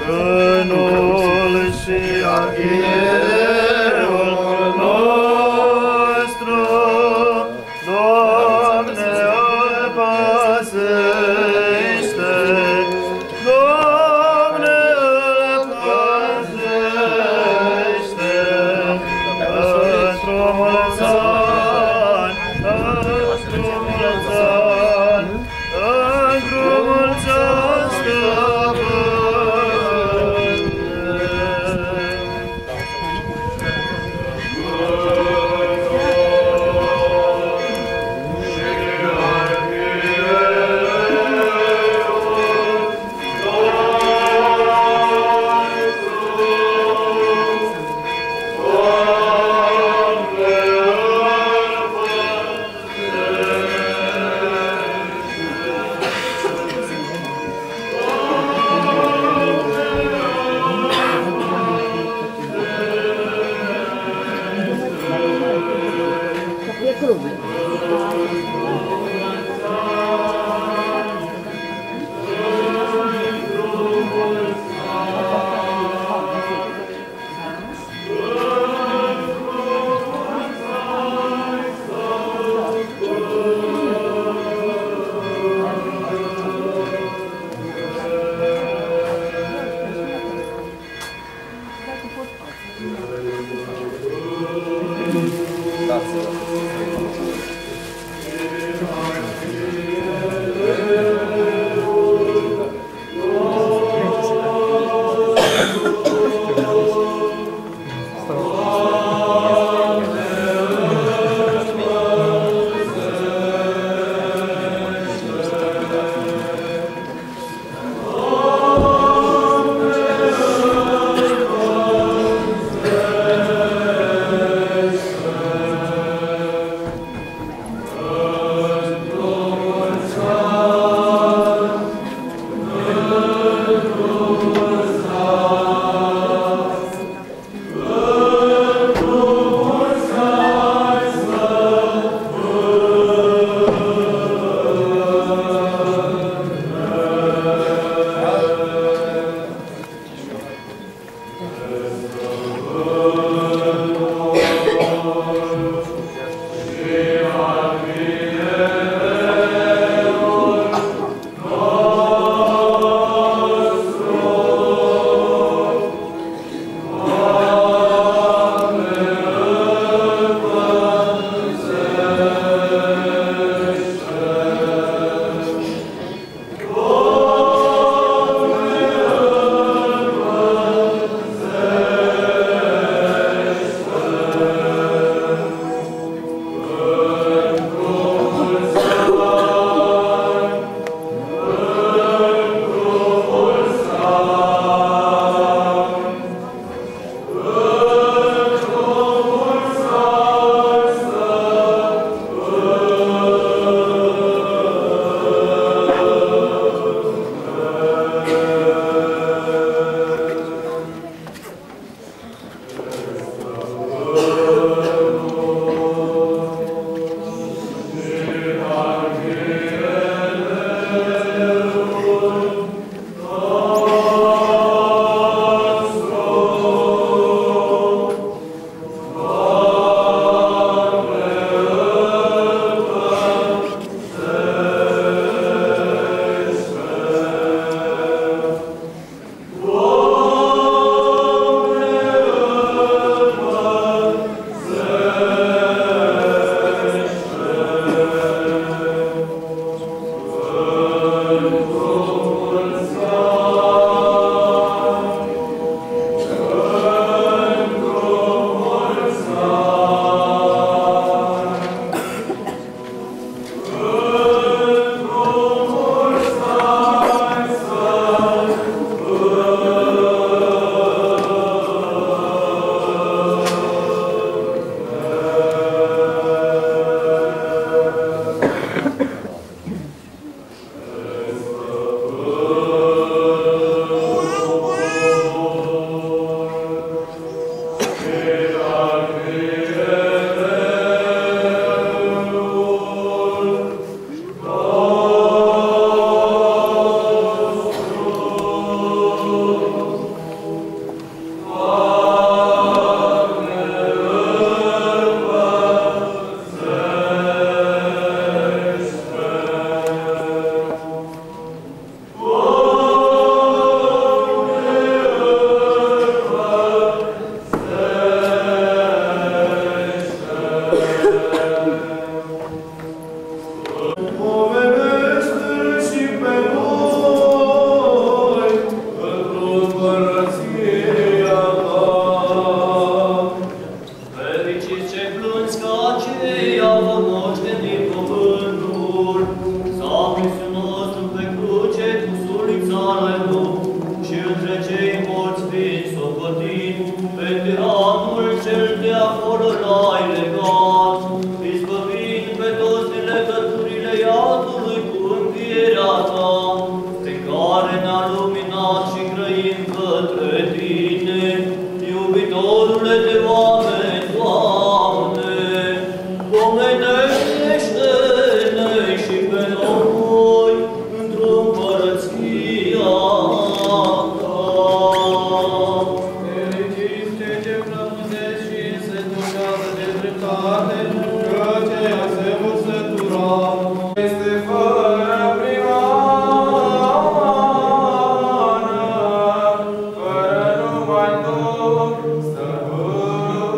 Stăpânul și arhierul nostru, Doamne, îl păzește, Doamne, îl păzește, într-o mulți ani, într-o mulți ani, într-o mulți ani, Stăpâne. care ne-a luminat și grăim către Tine, iubitorule de oameni, Doamne, pomenește-ne și pe noi într-o împărăția Ta. Fericiți cei ce frământesc și se ducează de dreptate, că ceea se vor sătura este fără prihană, fără numai Duh, stăpânul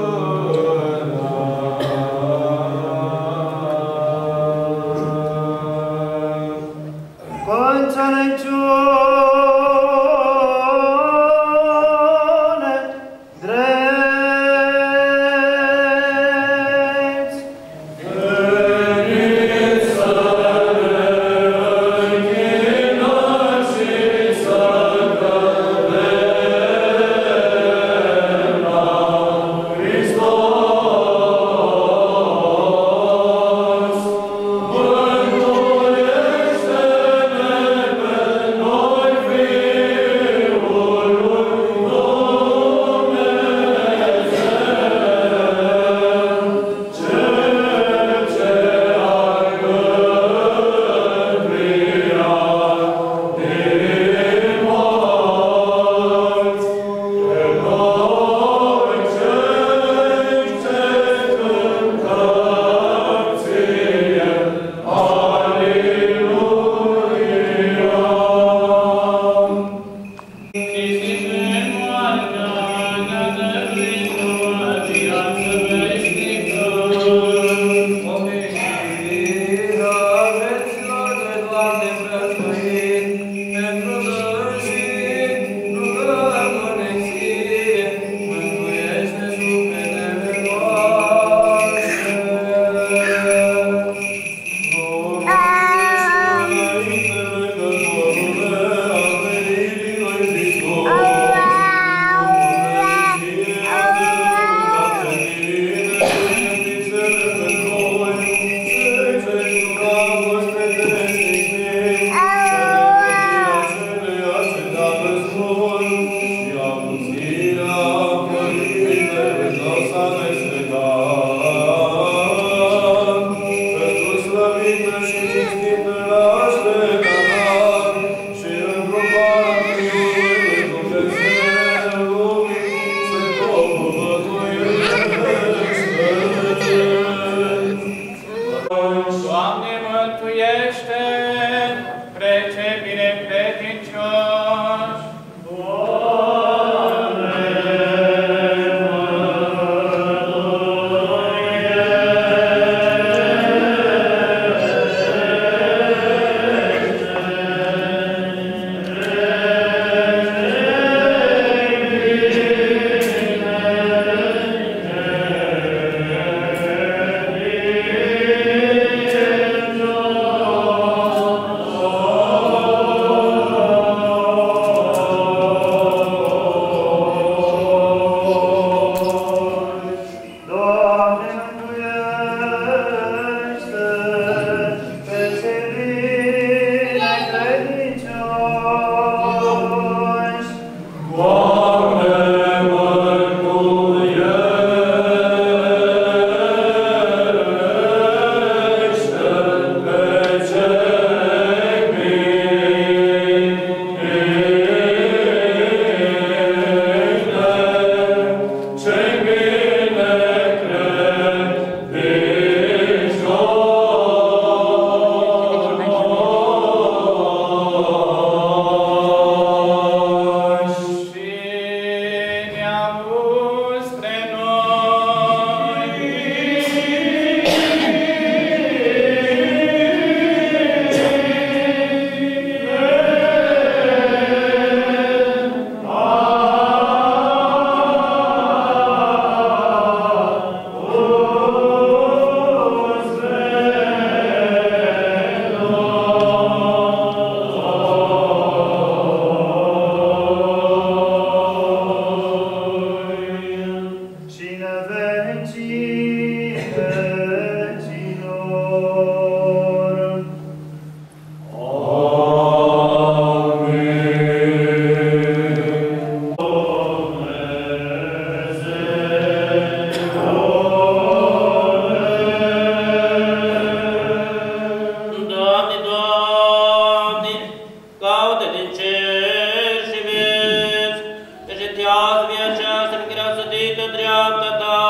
caute din cer și vezi, te jetează via aceasta pe care au sădit în dreapta ta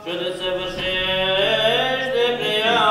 și o desăvârșește pe ea.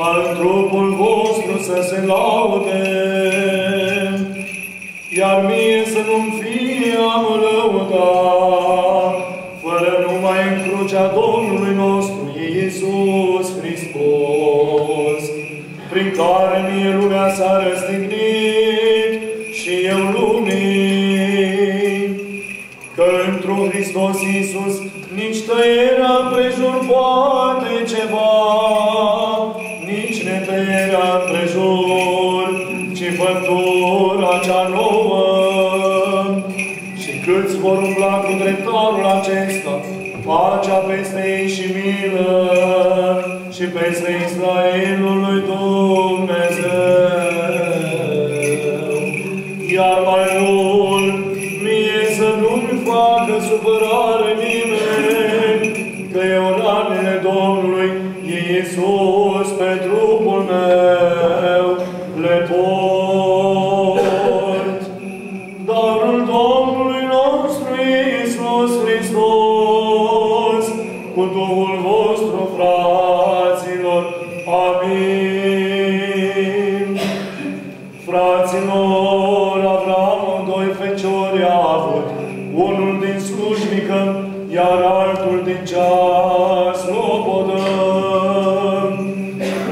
Al trupul vostru să se laude iar mie să nu-mi fie amălăutat, fără numai în crucea Domnului nostru Iisus Hristos, prin care mie lumea s-a răstignit și eu lumii, că într-un Hristos Iisus nici tăierea împrejur poate ceva, nici netăierea împrejur, ci făptura cea nouă. Și câți vor umbla cu dreptarul acesta, pacea peste ei și milă, și peste Israelul lui Dumnezeu. Iar mai mult, mie să nu-mi facă supărare nimeni, că eu ranele Domnului Iisus pe trupul meu le port. Darul Domnului nostru Iisus Hristos, cu Duhul vostru, fraților. Amin. Fraților, Avram doi feciori a avut, unul din slujnică, iar altul din cea slobodă.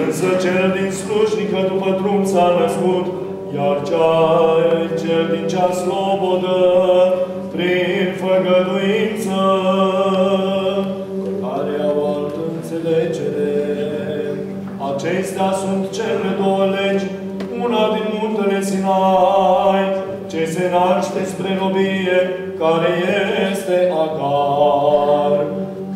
Însă cel din slujnică după drum s-a născut, iar cel din cea slobodă prin făgăduință, care au altă înțelegere. Acestea sunt cele două legi, una din muntele Sinai, ce se naște spre robie, care este Agar.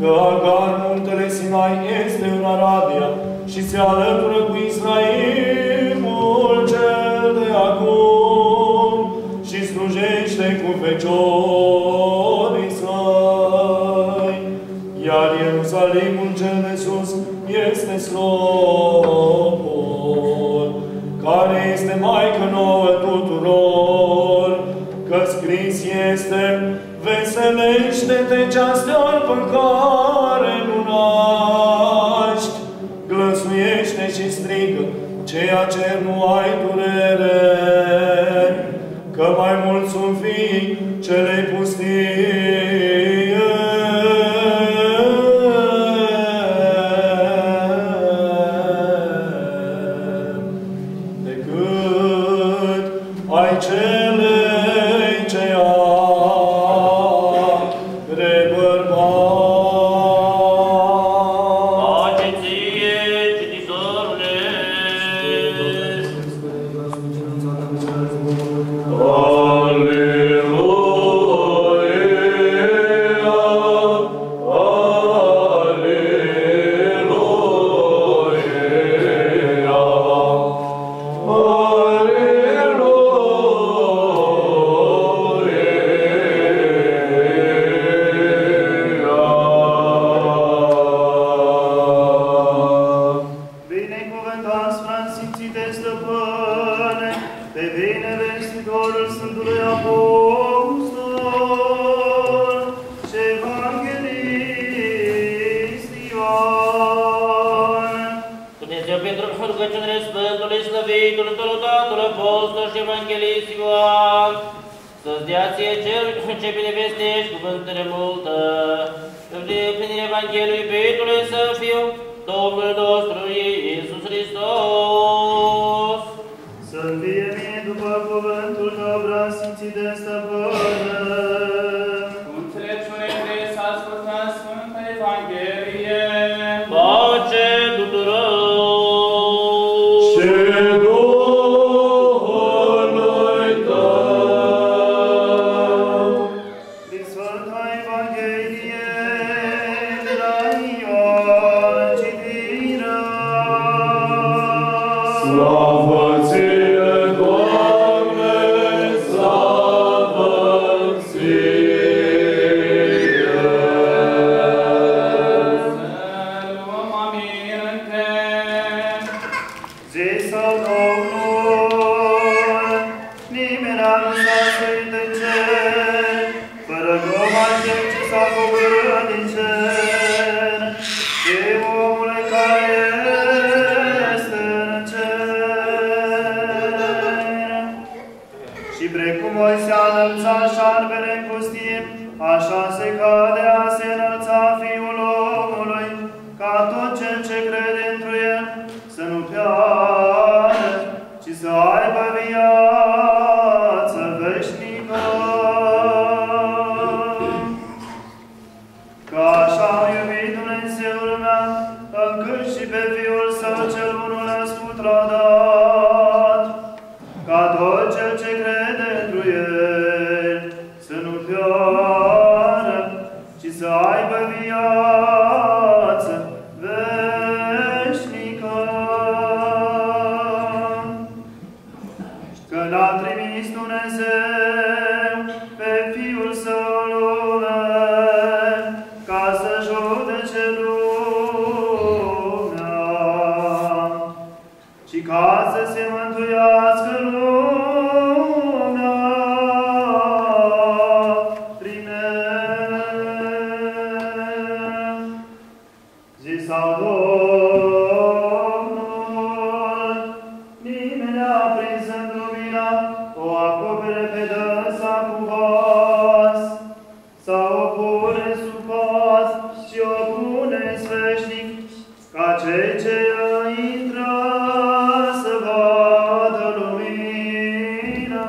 Că Agar, muntele Sinai, este în Arabia și se alătură cu Israelul cel de acum și slujește cu feciorii săi. Iar Ierusalimul cel de sus este Slobod, care este Maică nouă tuturor, că scris este: veselește-te cea stearpă care nu naști, glăsuiește și strigă ceea ce nu ai durere, că mai mulți sunt fii celei pustii. Ai celei ce are bărbat. Pace ție, cititorule! Binecuvântați, fransfințite stăpâne, pe bine vestitorul Sfântului Apostol și Evanghelist Ioan. Dumnezeu pentru rugăciunile Sfântului Slăvitul, Întărutatul Apostol și Evanghelist Ioan, să-ți dea ție cel ce bine vestești cuvântele multă, de plinirea Evangheliei iubitului să fiu Domnul nostru Iisus Hristos. Să-mi fie mie după cuvântul tău, preasfințite stăpâne. Cu înțelepciune trebuie să ascultăm Sfânta Evanghelie. Pace tuturor! Și Duhului tău. Din Sfânta Evanghelie de la Ioan, citirea. Slavă ție, Doamne, slavă ție! Să luăm aminte. Zisa Domnul, nimeni n-a lăsat să intre în cer, fără gluma cel ce s-a coborât din cer, și omul care este în cer. Și precum Moise a înălțat șarpele în pustie, așa se cade a se înălța Fiul omului, ca tot cel ce crede întru El să nu piară, ci să aibă viață veșnică. Că așa a iubit Dumnezeu lumea, încât și pe Fiul Său cel unul născut l-a dat, ca tot cel ce crede întru El să nu piară, ci să aibă viață veșnică. Că l-a trimis Dumnezeu pe Fiul Său în lume, ca să judece lumea, și ca să se mântuiască lumea prin El. Zisa Domnul, nimeni a prins în lumina, o acopere pe dânsa cu vas, sau o pune sub pas și o pune sfeșnic, ca cei ce intră să vadă lumina.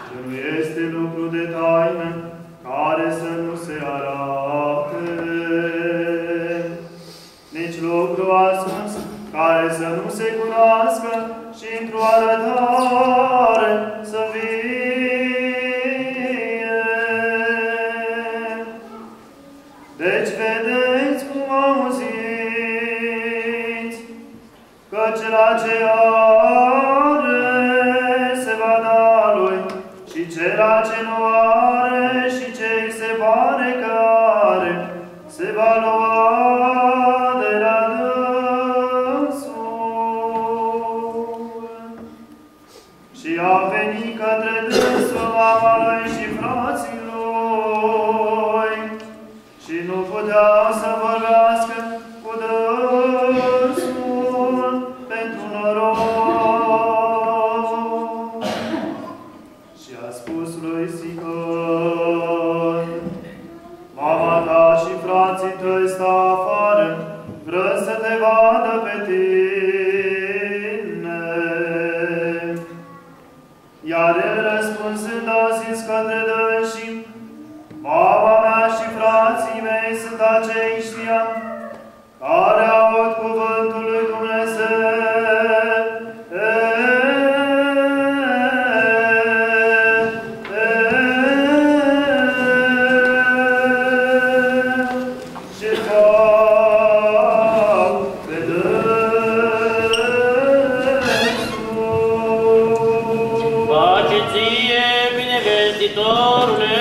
Că nu este lucru de taină care să nu se arate, nici lucru ascuns care să nu se cunoască și într-o arătare să vie. Deci vedeți cum auziți, că cela ce are se va da lui, și cela ce nu are și ce îi se pare că are, se va lua de la dânsul. Și a venit către dânsul mama lui și frații lui, și nu puteau să vorbească cu dânsul pentru noroc. Și a spus lui Sicon: mama ta și frații tăi sta afară, vrând să te vadă pe tine. Iar el răspunsând a zis către dânsii: mama mea și frații mei sunt aceștia care aud cuvântul lui Dumnezeu. Și fac pe dânsul. Pace ție, binevestitorule!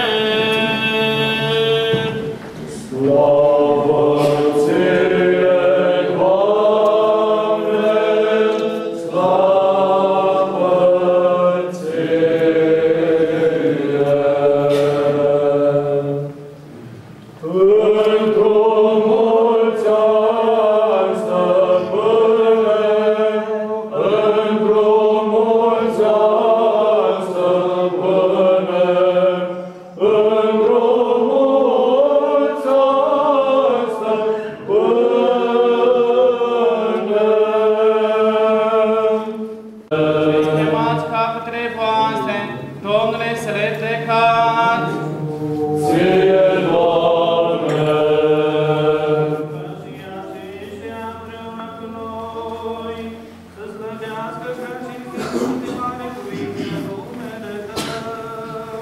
Blestemați capetele voastre, Domnule să le plecați. Ție, Doamne! Și aceștia împreună cu noi, să slăvească ca cinste mare cuvinte numele Tău,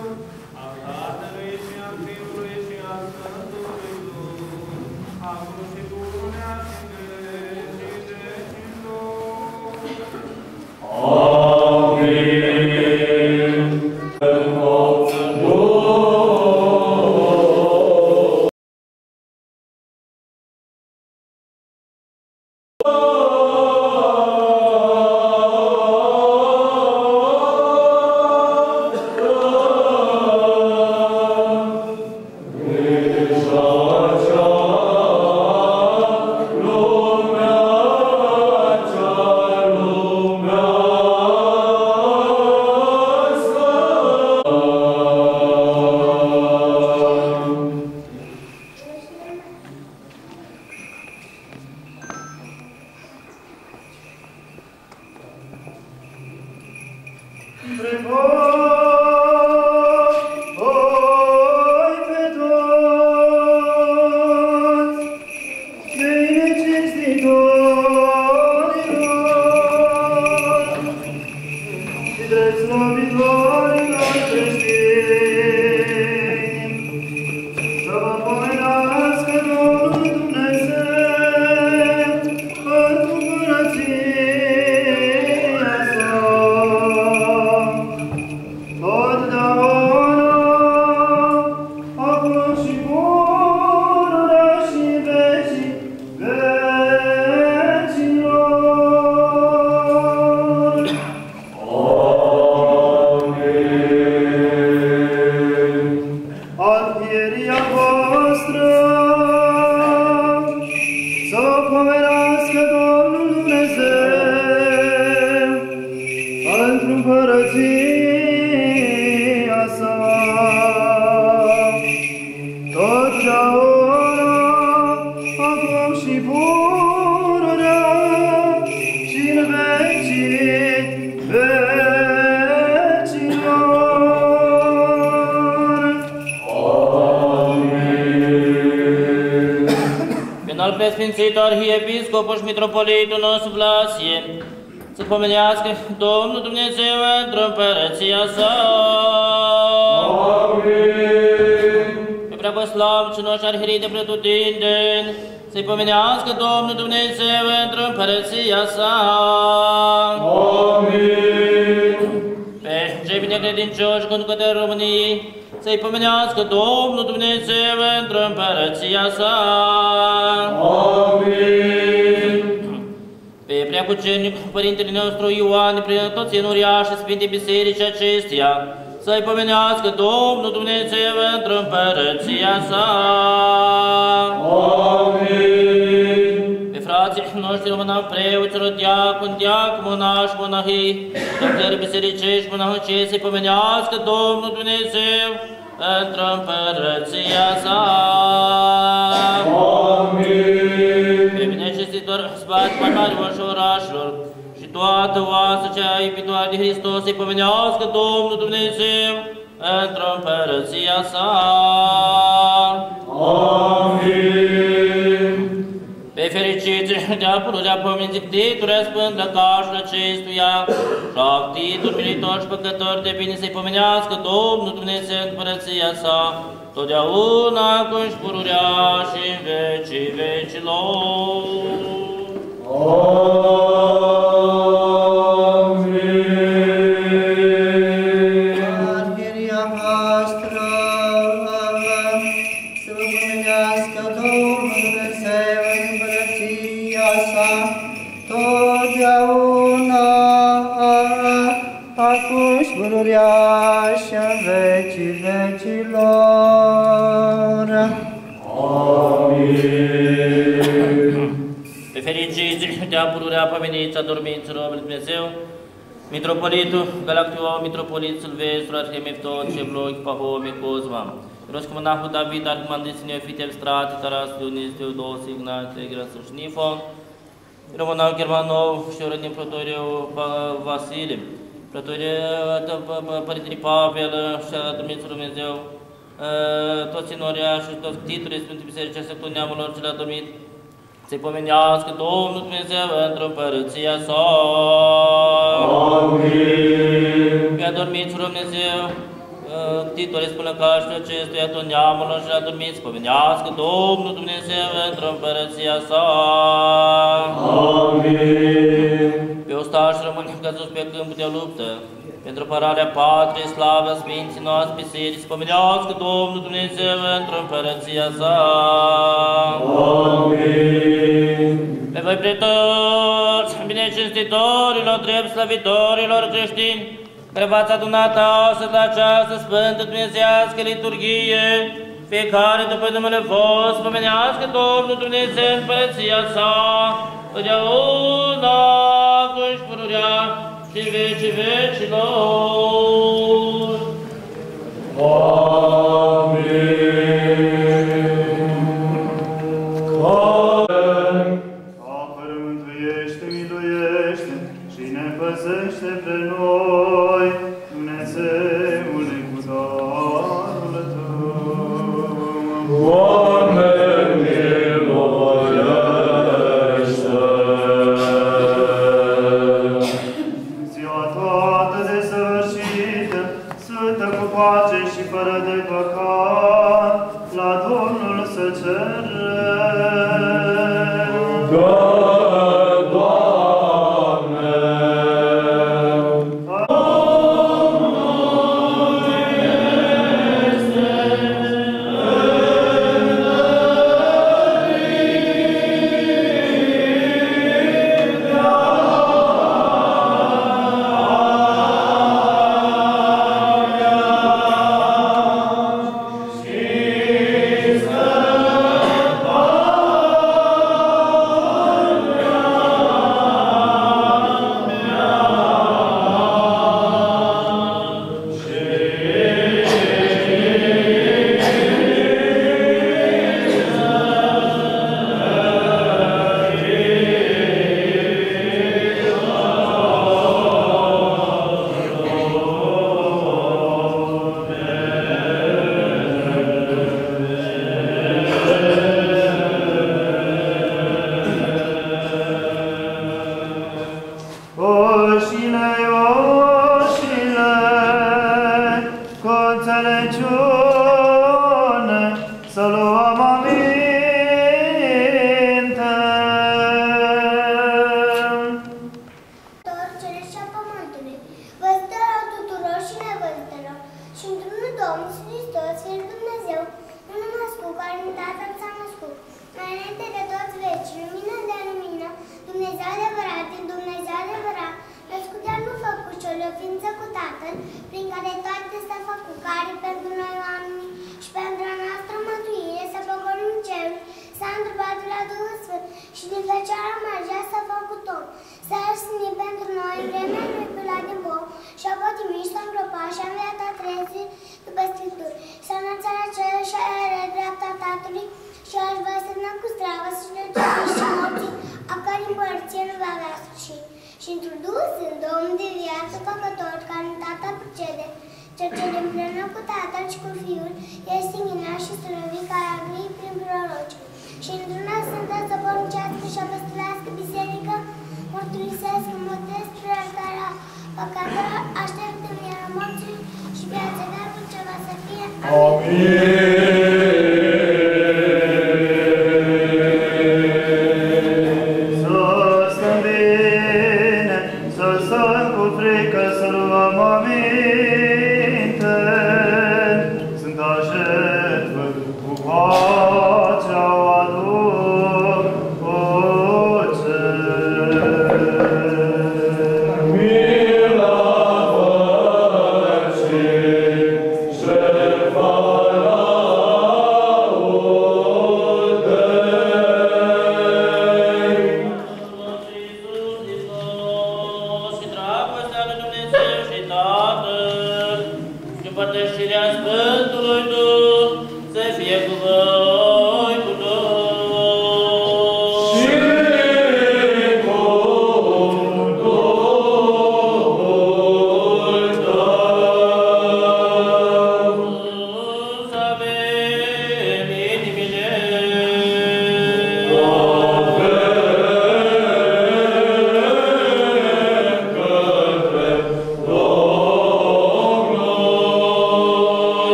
al Tatălui și al Fiului și al Sfântului Duh, acum și pururea și în veci și Amin. Sfințitul Arhiepiscopul și Mitropolitul nostru Vlasie, să pomenească Domnul Dumnezeu într-o împărăția sa. Amin. Pe preaslăviciunul și arhierii de pretutindeni, să-i pomenească Domnul Dumnezeu într-o împărăția sa. Amin. Pe cei binecredincioși conducători României, să-i pomenească Domnul Dumnezeu într-o împărăția sa. Amin. Pe preacucernic Părintele nostru Ioan, prin toți enuriași Sfinte Biserici acestea, să-i pomenească Domnul Dumnezeu într-o împărăția sa. Amin. Pe frații noștri români, preoților, diaconi, monași, monahii, doctori bisericești, monahăcești, să-i pomenească Domnul Dumnezeu într-o împărăția sa. Amin. Pe binecestitor sfați marilor și orașilor și toată oasă cea iubitoare de Hristos, să-i pomenească Domnul Dumnezeu într-o împărăția sa. Amin. Pe fericiți de-a pururea păminții ctiturea sfânt lăcașul acestuia și actitul militor și păcător de bine, să-i pomenească Domnul Dumnezeu în împărăția sa, totdeauna acum și pururea și în vecii vecilor. Amin. Arhieria voastră, să vă pomenească Domnul Dumnezeu în împărăția sa, totdeauna, acum și pururea și în vecii vecilor. Amin. Pe fericiți de-a pururea pămenița dorminților lui Dumnezeu, Mitropolitul Galactiou, Mitropolit Silvestru, Arhemefton, Cevlochi, Pahome, Cosma, Roscomonahul David, Arhimandriții Neofite, Strate, Taras, Dionis, Teodos, Ignate, Grasul și Nifon, Romanov, Germanov și Orănin Protoriu Vasile, Părintele Pavel și Dormințul Dumnezeu, toți inoria și toți titulii Sfântului Bisericii Sectul Neamulor ce le-a dormit, să-i pomenească Domnul Dumnezeu într-o împărăția sa. Amin. Pe adormiți Dumnezeu, titulii spune că așa acestuia tot neamulor și le-a dormit, să pomenească Domnul Dumnezeu într-o împărăția sa. Amin. Pe ostași rămâni căzuți pe câmpul de luptă, pentru apărarea patriei, slavă, Sfinții noastre biserici, să pomenească Domnul Dumnezeu într-o împărăția sa. Amin. Pe voi pretoți, binecinstitorilor, drept slăvitorilor creștini, care v-ați adunat astăzi la această sfântă dumnezeiască liturghie, fiecare după numele vostru, pomenească Domnul Dumnezeu în împărăția sa, totdeauna, acum și pururea și în vecii vecilor. Amin. Apără, mântuiește, miluiește și ne păzește pe noi. pace și fără de păcat, la Domnul să cerem.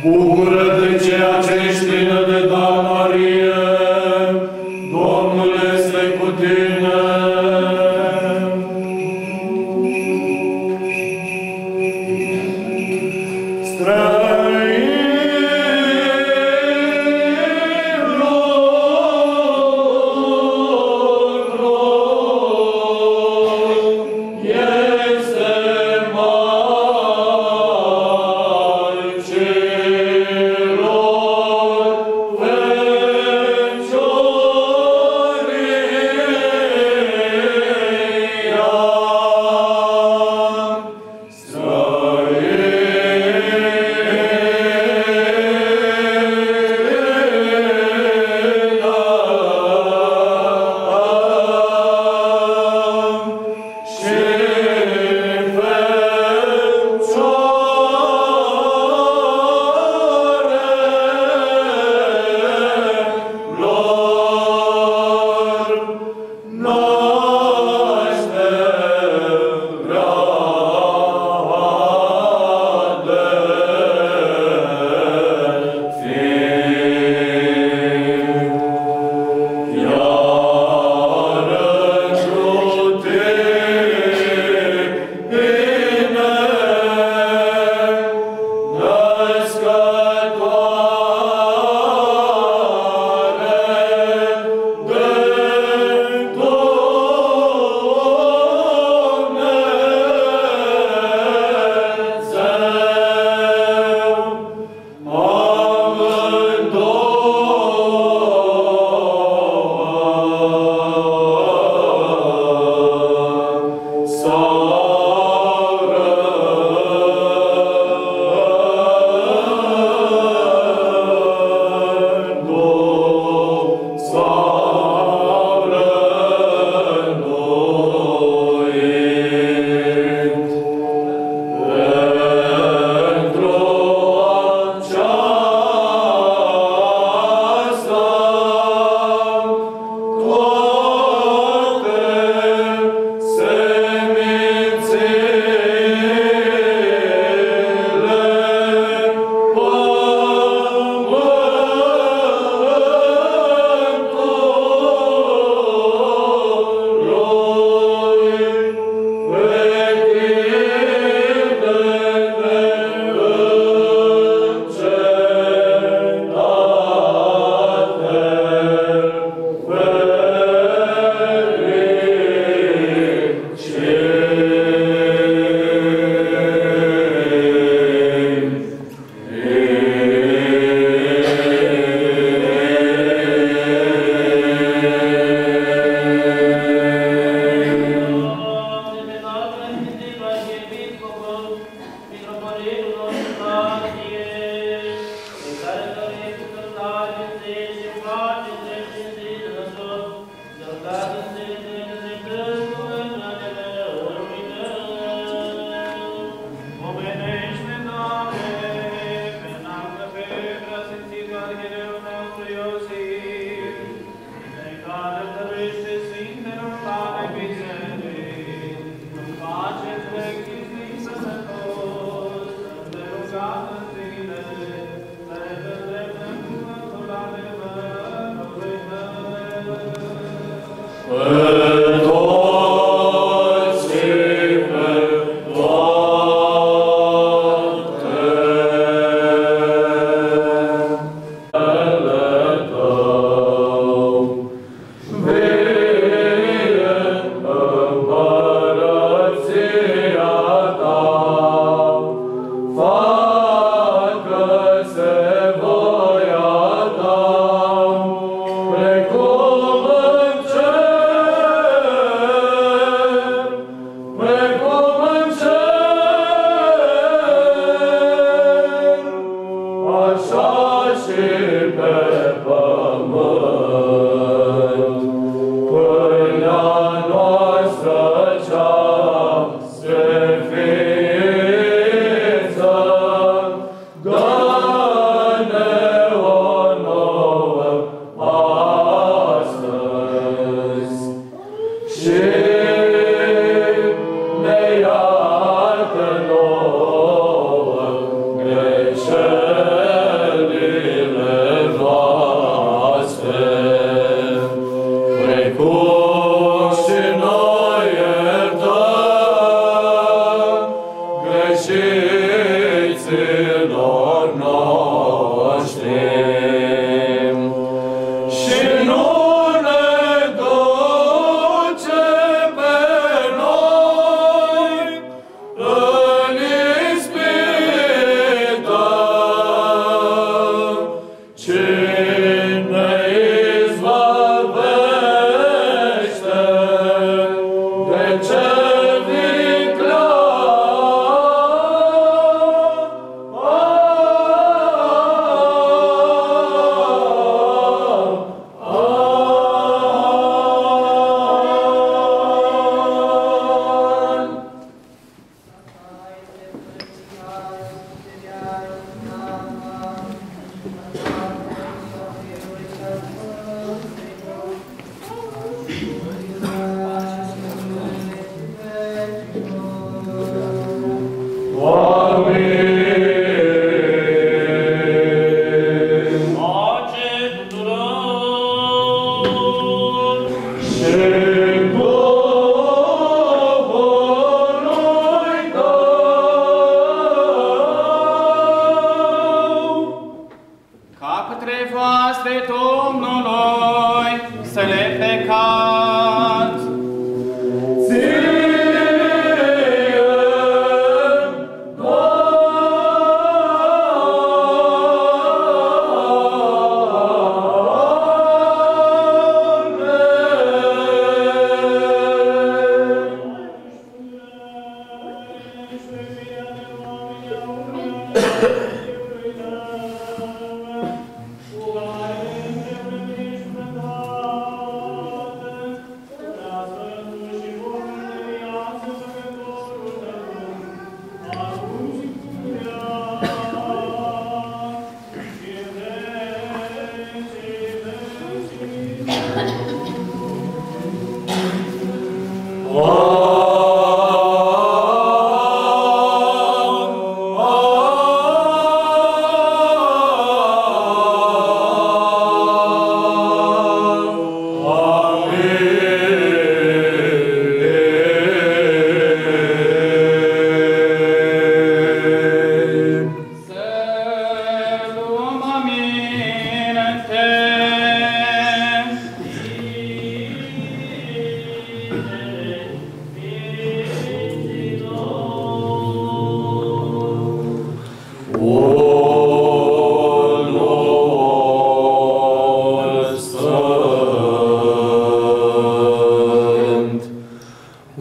Bucură-te ceea ce ești plină de dar, Marie, Domnul este cu tine.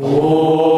Oh